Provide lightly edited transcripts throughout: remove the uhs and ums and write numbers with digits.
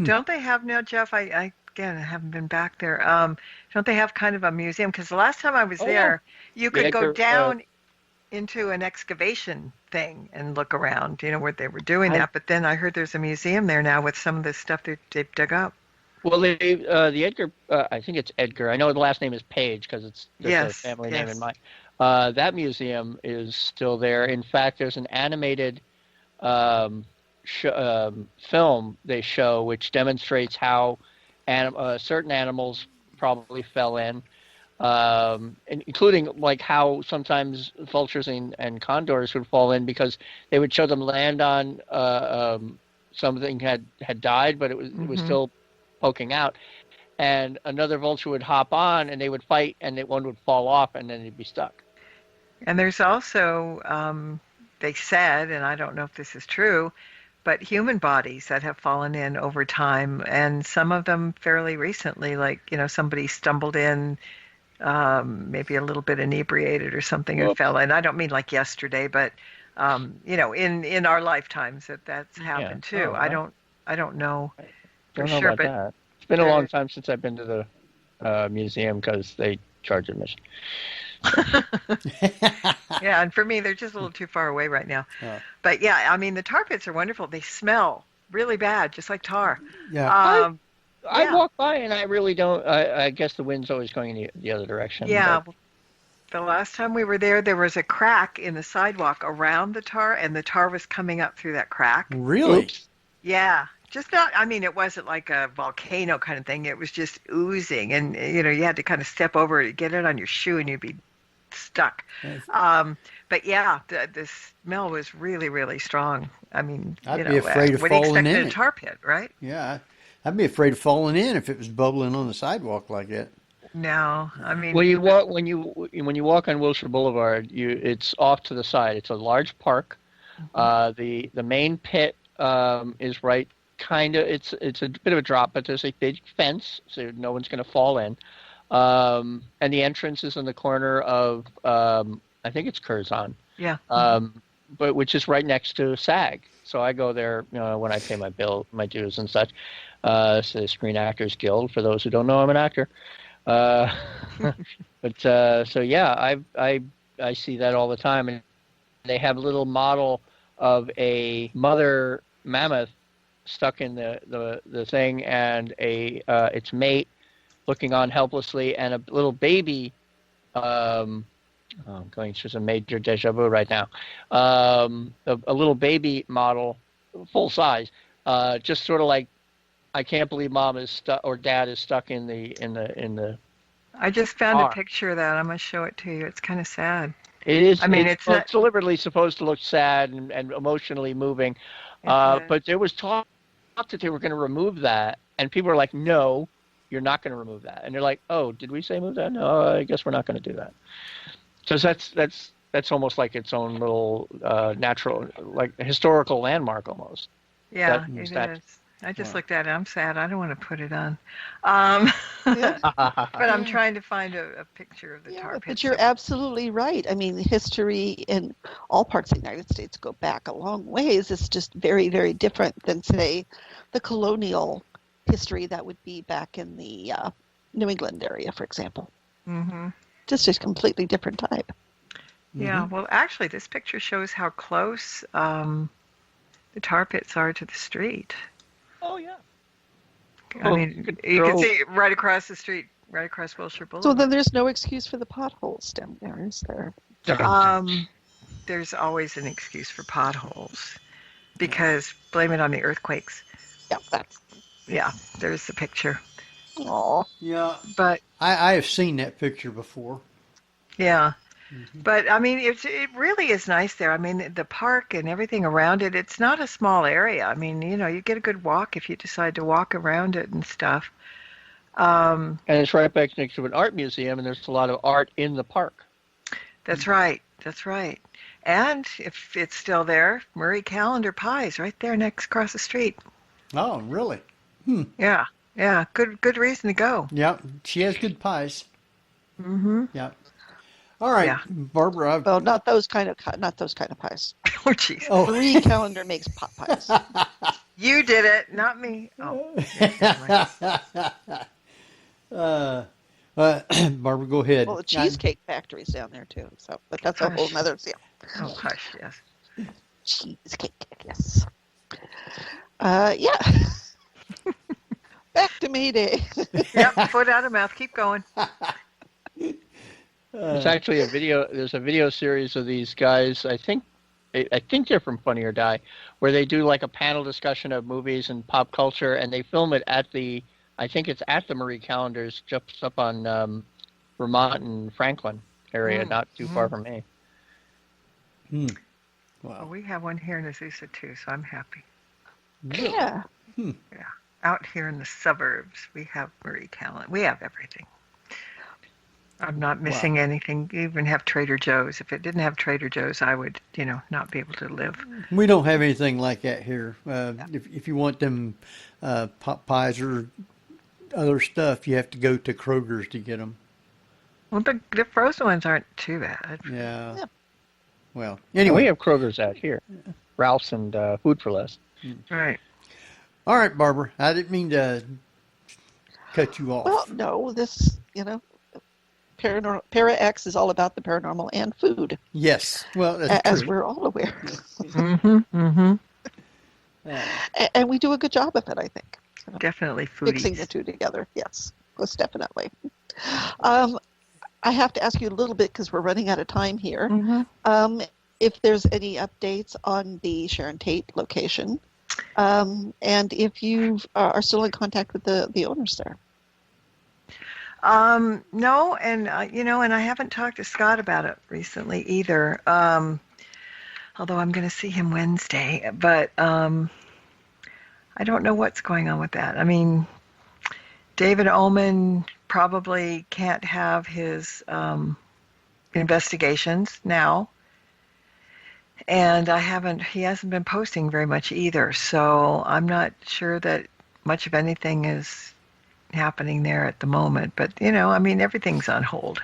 don't they have now, Jeff? Again, I haven't been back there. Don't they have kind of a museum? Because the last time I was Oh yeah, there, you the could go Edgar. down into an excavation thing and look around, where they were doing I that. But then I heard there's a museum there now with some of the stuff they've dug up. well, the Edgar. I think it's Edgar. I know the last name is Page because it's just a Yes, family name in yes. mine. That museum is still there. In fact, there's an animated um, film they show which demonstrates how certain animals probably fell in, including like how sometimes vultures and condors would fall in because they would show them land on something had died, but it was Hmm. still poking out, and another vulture would hop on and they would fight, and one would fall off and then they'd be stuck. And there's also, they said, and I don't know if this is true, but human bodies that have fallen in over time, and some of them fairly recently, like, somebody stumbled in, maybe a little bit inebriated or something and Whoops. fell in. I don't mean like yesterday, but, in our lifetimes that's Yeah. happened too. Oh, I don't know I for don't know sure, about but that. It's been a long there. time since I've been to the museum because they charge admission. Yeah, and for me, they're just a little too far away right now. Uh, But yeah, I mean, the tar pits are wonderful. They smell really bad, just like tar. yeah. I Um, I yeah, walk by and I really don't. I guess the wind's always going in the other direction. yeah. But The last time we were there was a crack in the sidewalk around the tar, and the tar was coming up through that crack. Really? oops. Yeah, just not, I mean, it wasn't like a volcano kind of thing. It was just oozing, and you had to kind of step over it, get it on your shoe, and you'd be stuck. Yes. But yeah, the smell was really, really strong. I mean, I'd be afraid of what do you falling expect in in a it. tar pit, right? Yeah, I'd be afraid of falling in if it was bubbling on the sidewalk like that. No, I mean, When you even walk when you walk on Wilshire Boulevard, it's off to the side. It's a large park. Mhm. The main pit is right kind of. It's a bit of a drop, but there's a big fence, so no one's going to fall in. And the entrance is in the corner of I think it's Curzon, Yeah. Mhm. um, but which is right next to SAG. So I go there, when I pay my dues and such. It's the Screen Actors Guild. For those who don't know, I'm an actor. Uh, but so yeah, I see that all the time, and they have a little model of a mother mammoth stuck in the thing, and its mate looking on helplessly, and a little baby. I'm going through some major deja vu right now. A little baby model, full size, just sort of like I can't believe mom is stuck or dad is stuck in the I just found a car. picture of that. I'm gonna show it to you. It's kind of sad. It is I mean, it's it's well, not. it's deliberately supposed to look sad and emotionally moving, It is. but there was talk that they were going to remove that, and people were like, "No, you're not going to remove that." And they're like, "Oh, did we say move that? No, I guess we're not going to do that." So that's almost like its own little natural, like historical landmark almost. Yeah, That it that. is. I just Wow. looked at it. I'm sad. I don't want to put it on. Um, Yeah, but I'm yeah, trying to find a picture of the yeah. tar But pits. you're absolutely right. I mean, history in all parts of the United States go back a long ways. It's just very, very different than, say, the colonial history that would be back in the New England area, for example. Hmm. Just a completely different type. Yeah. Hmm. Well, actually, this picture shows how close the tar pits are to the street. Oh yeah. I Oh, you mean, could you can throw. see right across the street, right across Wilshire So then Boulevard. there's no excuse for the potholes down there, is there? Um, there's always an excuse for potholes because blame it on the earthquakes. Yeah, that's Yeah, there's the picture. all. Yeah, But I have seen that picture before. yeah, Hmm. but I mean, it really is nice there. I mean, the park and everything around it, it's not a small area. I mean, you get a good walk if you decide to walk around it and stuff. Um, And it's right back next to an art museum, and there's a lot of art in the park. that's right. That's right. And if it's still there, Murray Calendar Pies right there next across the street. Oh, really? Hmm. Yeah. Yeah, good reason to go. Yep. She has good pies. Mm-hmm. Yep. All right, Yeah. Barbara. Well, not those kind of pies. Oh, jeez. Oh, Marie Callender makes pot pies. You did it, not me. Oh, anyway. uh, Barbara, go ahead. Well, the Cheesecake Factory's down there too. So, but that's a whole Hush. nother deal. Oh, hush, yes. Cheesecake, yes. Yeah. Back to Mayday. Yep, foot out of mouth. Keep going. There's actually a video. There's a video series of these guys. I think they're from Funny or Die, where they do like a panel discussion of movies and pop culture, and they film it at the. I think it's at the Marie Callender's, just up on Vermont and Franklin area, not too far from me. Wow. Well, we have one here in Azusa too, so I'm happy. Yeah. Yeah. Out here in the suburbs, we have Marie Callen. We have everything. I'm not missing anything. You even have Trader Joe's. If it didn't have Trader Joe's, I would, not be able to live. We don't have anything like that here. If you want them pot pies or other stuff, you have to go to Kroger's to get them. Well, the frozen ones aren't too bad. Yeah. Well, Anyway, we anyway. have Kroger's out here, Ralph's and Food for Less. Right. All right, Barbara. I didn't mean to cut you off. Well, no, this, Para X is all about the paranormal and food, Yes. Well, that's as true. we're all aware. Mm-hmm. Mm-hmm. And we do a good job of it, I think. Definitely Mixing the foodies. two together. Yes, most definitely. I have to ask you a little bit because we're running out of time here. Mm-hmm. If there's any updates on the Sharon Tate location, and if you are still in contact with the owners there. No, and and I haven't talked to Scott about it recently either. Although I'm going to see him Wednesday, but I don't know what's going on with that. I mean, David Ullman probably can't have his investigations now, and he hasn't been posting very much either. So I'm not sure that much of anything is happening there at the moment, but I mean, everything's on hold.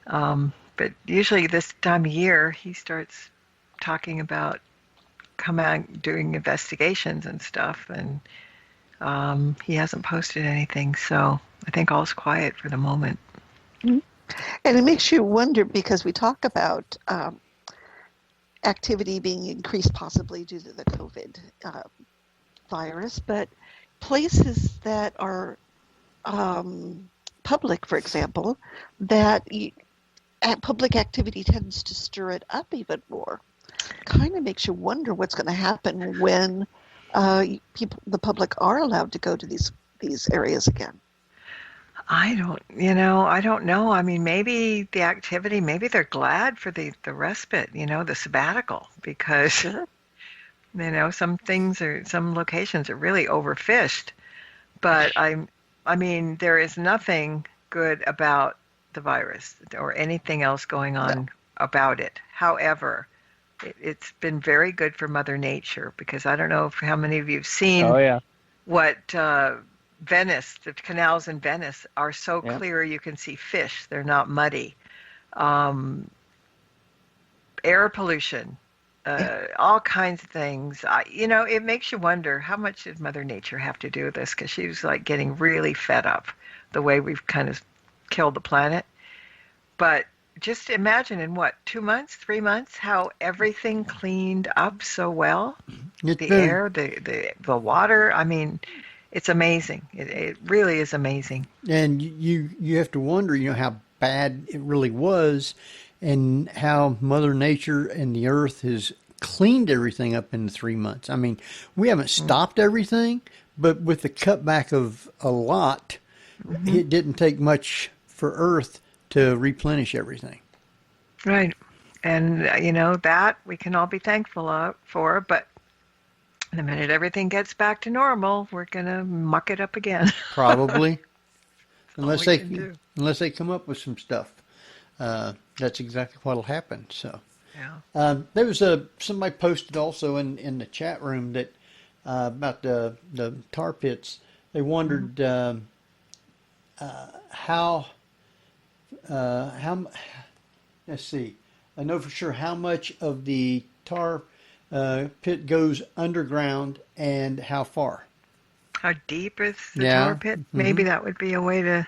But usually this time of year, he starts talking about coming out doing investigations and stuff, and he hasn't posted anything, so I think all's quiet for the moment. And it makes you wonder because we talk about activity being increased possibly due to the COVID virus, but places that are public, for example, that public activity tends to stir it up even more. Kind of makes you wonder what's going to happen when the public are allowed to go to these areas again. I don't know. I mean, maybe the activity, maybe they're glad for the respite, the sabbatical, because Sure. some locations are really overfished. But I mean, there is nothing good about the virus or anything else going on about it. However, it's been very good for Mother Nature, because I don't know how many of you have seen what Venice, the canals in Venice are so clear you can see fish. They're not muddy. Air pollution, all kinds of things. It makes you wonder, how much did Mother Nature have to do with this? Because she was like getting really fed up the way we've kind of killed the planet. But just imagine in 2 months, 3 months, how everything cleaned up so well. Air, the water. I mean, it's amazing. It really is amazing. And you have to wonder, how bad it really was, and how Mother Nature and the Earth has cleaned everything up in 3 months. I mean, we haven't stopped everything, but with the cutback of a lot, it didn't take much for Earth to replenish everything. Right. And, that we can all be thankful for, but the minute everything gets back to normal, we're going to muck it up again. Probably. unless we can they come up with some stuff. That's exactly what'll happen. So, Yeah. there was somebody posted also in the chat room that about the tar pits. They wondered how. Let's see. I know for sure how much of the tar pit goes underground and how far? How deep is the tar Yeah. pit? Mm-hmm. Maybe that would be a way to.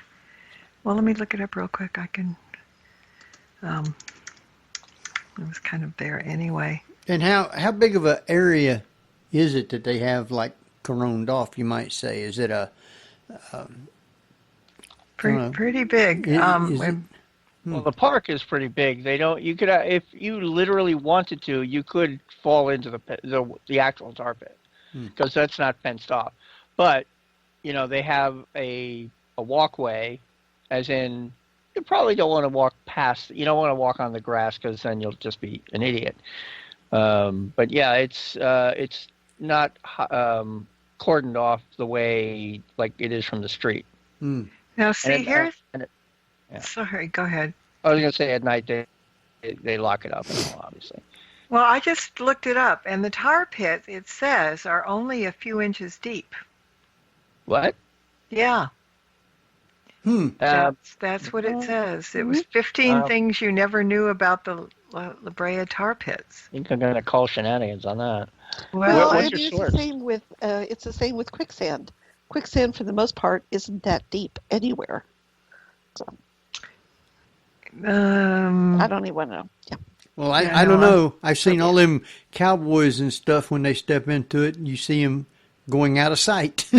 Well, let me look it up real quick. I can. Um, it was kind of there anyway. And how big of an area is it that they have like coroned off? You might say, is it a I don't know, Pretty big. is it? Well, the park is pretty big. They don't. You could, if you literally wanted to, you could fall into the actual tar pit because that's not fenced off. But they have a walkway, as in you probably don't want to walk past. You don't want to walk on the grass because then you'll just be an idiot. But yeah, it's not cordoned off the way like it is from the street. Mm. Now, see, here's. Yeah. Sorry, go ahead. I was gonna say at night they lock it up and all, obviously. Well, I just looked it up, and the tar pits, it says, are only a few inches deep. What? Yeah, Hmm. that's what it says. It was 15 things you never knew about the La Brea tar pits. You can gonna call shenanigans on that. Well, what's it your is source? it's the same with quicksand. Quicksand, for the most part, isn't that deep anywhere. So I don't even know. Yeah. Well, Yeah, I don't no, know. I've seen all them cowboys and stuff when they step into it, and you see them going out of sight.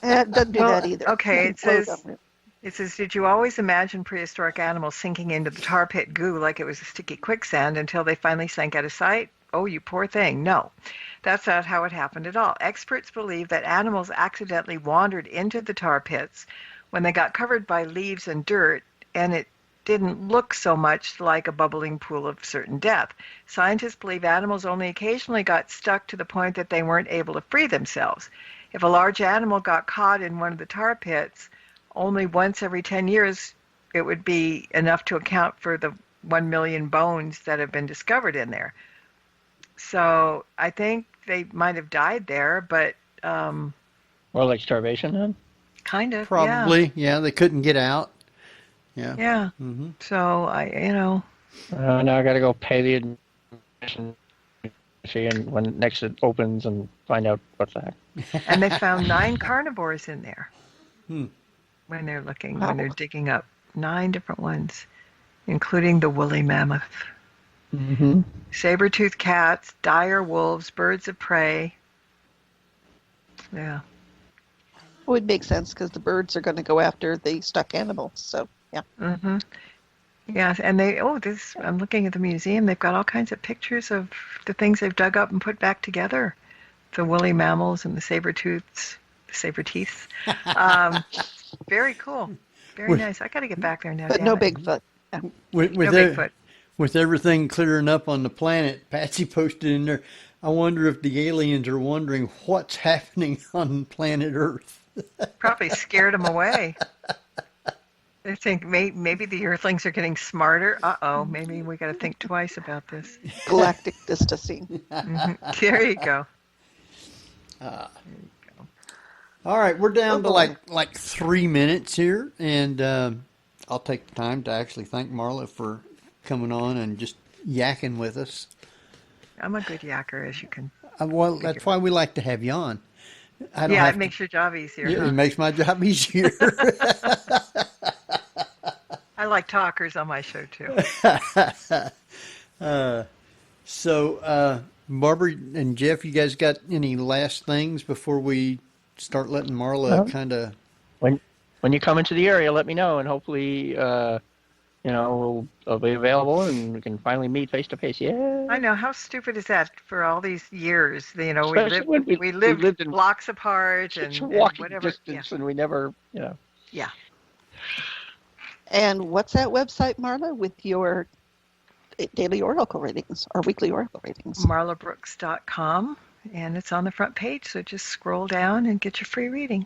It doesn't do that either. Okay, it Blow says, them. did you always imagine prehistoric animals sinking into the tar pit goo like it was a sticky quicksand until they finally sank out of sight? Oh, you poor thing. No, that's not how it happened at all. Experts believe that animals accidentally wandered into the tar pits when they got covered by leaves and dirt, and it didn't look so much like a bubbling pool of certain death. Scientists believe animals only occasionally got stuck to the point that they weren't able to free themselves. If a large animal got caught in one of the tar pits, only once every 10 years it would be enough to account for the 1 million bones that have been discovered in there. So I think they might have died there, but More like starvation then? kind of, Probably, yeah. They couldn't get out. Yeah. yeah. Mm-hmm. So Now I got to go pay the admission fee and when next it opens and find out what the heck. and they found 9 carnivores in there Hmm. when they're looking, Wow. when they're digging up 9 different ones, including the woolly mammoth, Mm-hmm. saber-toothed cats, dire wolves, birds of prey. Yeah. It would make sense because the birds are going to go after the stuck animals. So, yeah. Mm-hmm. Yes, and I'm looking at the museum. They've got all kinds of pictures of the things they've dug up and put back together. The woolly mammals and the saber-teeths. Very cool. Very With- nice. I got to get back there now. But damn no it. Bigfoot. With, No with, Bigfoot. with everything clearing up on the planet, Patsy posted in there, I wonder if the aliens are wondering what's happening on planet Earth. Probably scared them away. They think maybe the Earthlings are getting smarter. Uh-oh, maybe we got to think twice about this. Galactic distancing. Mhm. There you go. All right, we're down to boy. like 3 minutes here, and I'll take the time to actually thank Marla for coming on and just yakking with us. I'm a good yacker, as you can. Well, that's why we like to have you on. I don't Yeah, have it makes your job easier. to, Huh? it makes my job easier. I like talkers on my show too. So, Barbara and Jeff, you guys got any last things before we start letting Marla No. kind of? When you come into the area, let me know and hopefully I'll be available and we can finally meet face to face. Yeah. I know, how stupid is that? For all these years, Especially when we lived in blocks apart such and walking whatever. distance, and we never, Yeah. And what's that website, Marla, with your daily oracle readings or weekly oracle readings? MarlaBrooks.com, and it's on the front page. So just scroll down and get your free reading.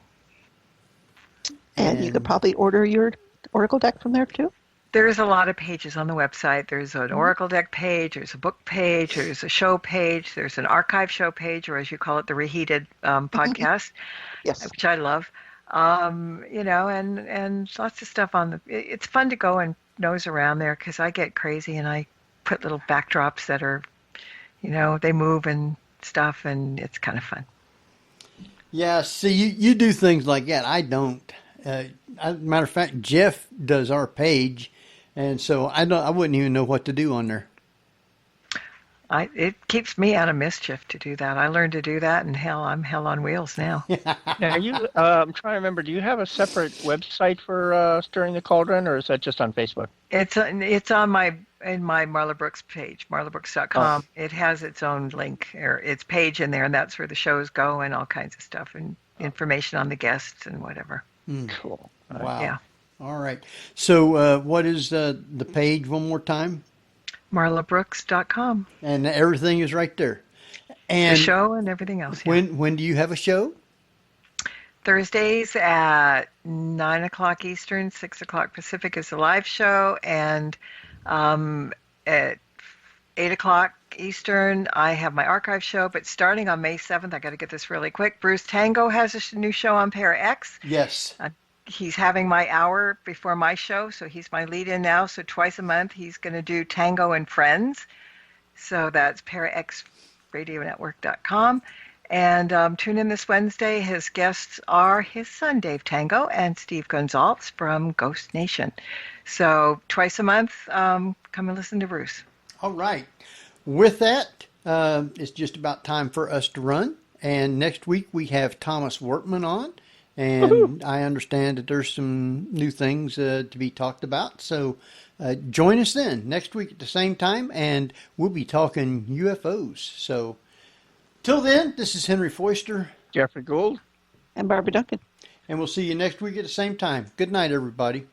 And you could And- probably order your oracle deck from there too. There's a lot of pages on the website. There's an Oracle deck page, there's a book page, there's a show page, there's an archive show page, or as you call it, the Reheated podcast, Yes. which I love. And lots of stuff on it's fun to go and nose around there because I get crazy and I put little backdrops that are, They move and stuff, and it's kind of fun. Yeah, see, you do things like that. I don't. Matter of fact, Jeff does our page, and so I wouldn't even know what to do on there. It keeps me out of mischief to do that. I learned to do that, and I'm hell on wheels now. Now, I'm trying to remember, do you have a separate website for Stirring the Cauldron, or is that just on Facebook? It's on my Marla Brooks page, marlabrooks.com. Oh. It has its own link or its page in there, and that's where the shows go and all kinds of stuff and information on the guests and whatever. Cool. Wow. Yeah. All right. So, what is the page one more time? marlabrooks.com. And everything is right there. The And show and everything else. Yeah. when do you have a show? Thursdays at 9 o'clock Eastern, 6 o'clock Pacific is the live show, and at 8 o'clock Eastern, I have my archive show. But starting on May 7th, I got to get this really quick. Bruce Tango has a new show on Para X. Yes. He's having my hour before my show, so he's my lead-in now. So twice a month, he's going to do Tango and Friends. So that's paraxradionetwork.com. And tune in this Wednesday. His guests are his son, Dave Tango, and Steve Gonzalez from Ghost Nation. So twice a month, come and listen to Bruce. All right. With that, it's just about time for us to run. And next week we have Thomas Wortman on. And Woohoo! I understand that there's some new things to be talked about. So join us then next week at the same time, and we'll be talking UFOs. So till then, this is Henry Foister, Jeffrey Gould, and Barbara Duncan. And we'll see you next week at the same time. Good night, everybody.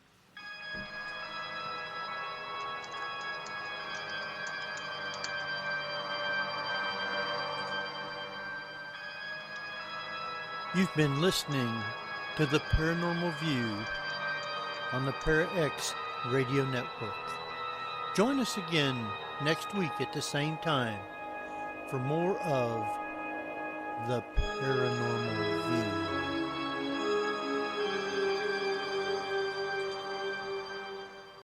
You've been listening to the Paranormal View on the Para-X Radio Network. Join us again next week at the same time for more of the Paranormal View.